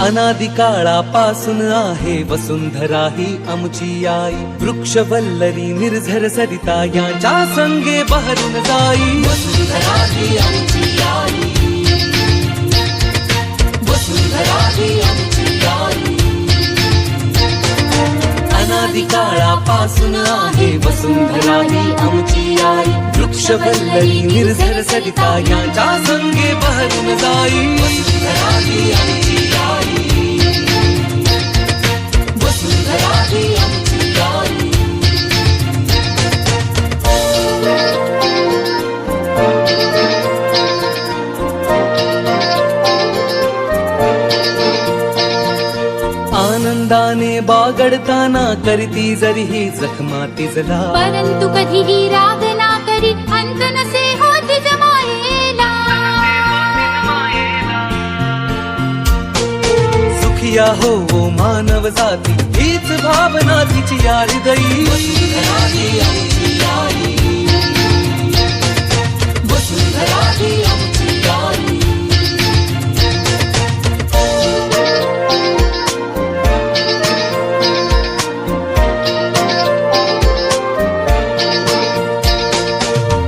अनादि काळापासून आहे वसुंधरा ही आमची आई. वृक्षवल्लरी निर्झर सरिता यांच्या संगे बहरून जाई. वसुंधरा ही आमची आई, वसुंधरा ही आमची आई. अनादि काळापासून आहे वसुंधरा ही आमची आई. वृक्षवल्लरी निर्झर सरिता यांच्या संगे बहरून जाई. वसुंधरा ही आमची आई, वसुंधरा ही आमची आई. आनंदाने बागडताना करीती जरी ही जखमा तिजला. परंतु कधीही राग ना करी अंत नसे होत जमायेला. सुखिया हो मानव जाती हीच भावना तिची या हृदयी. वसुंधरा ही आमची आई, वसुंधरा ही आमची आई.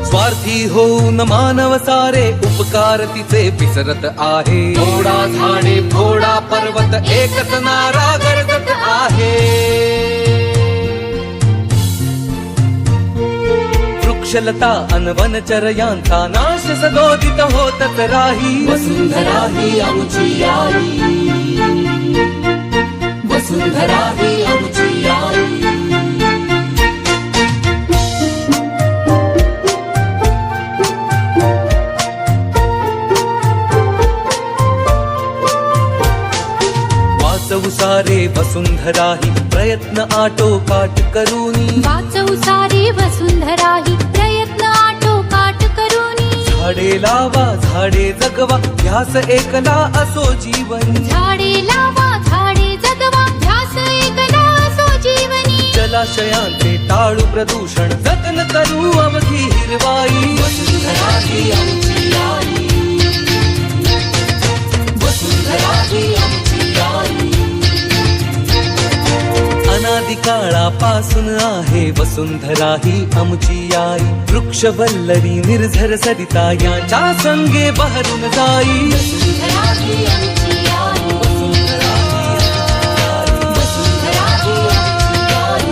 स्वार्थी होऊन मानव सारे उपकार तिचे विसरत आहे. थोडा झाडे थोडा पर्वत एकच नारा गरजत आहे. वृक्षलता अनवनचर यांचा नाश सदोदित होतच राही. वसुंधरा ही आमची आई, वसुंधरा ही आमची आई. वाचवू सारे वसुंधरा ही प्रयत्न आटोकाट करूनी. वाचवू सारे वसुंधरा ही प्रयत्न आटोकाट करूनी. झाडे लावा झाडे जगवा ध्यास एकला असो जीवनी. झाडे लावा झाडे जगवा ध्यास एकला असो जीवनी. जलाशयांचे टाळू प्रदूषण जतन करू अवघी हिरवाई. वसुंधरा ही आमची आई, वसुंधरा ही आमची आई. अनादि काळापासून आहे वसुंधरा ही आमची आई. वृक्षवल्लरी निर्झर सरिता यांच्या संगे बहरून जाई. वसुंधरा ही आमची आई, वसुंधरा ही आमची आई.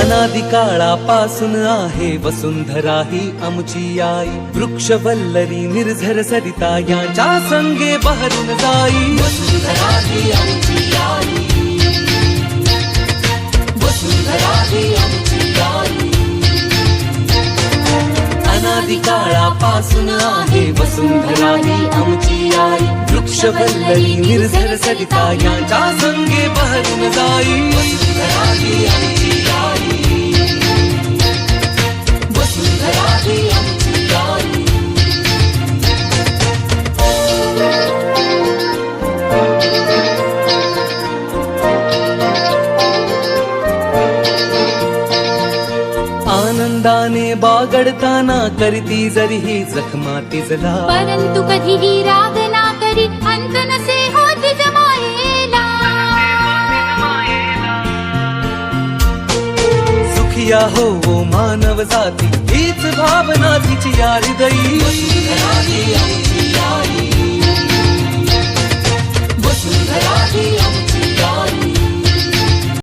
अनादि काळापासून आहे वसुंधरा ही आमची आई. वृक्षवल्लरी निर्झर सरिता यांच्या संगे बहरून जाई. वसुंधरा ही आमची आई, वसुंधरा ही आमची आई. अनादि काळापासून आहे वसुंधरा ही आमची आई. वृक्षवल्लरी निर्झर सरिता यांच्या संगे बहरून जाई. वसुंधरा ही आमची आई, वसुंधरा ही आमची आई. आनंदाने बागडताना करीती जरी ही जखमा तिजला. परंतु कधीही राग ना करी अंत नसे होत जमायेला. सुखिया हो मानव जाती हीच भावना तिची या हृदयी. वसुंधरा ही आमची आई,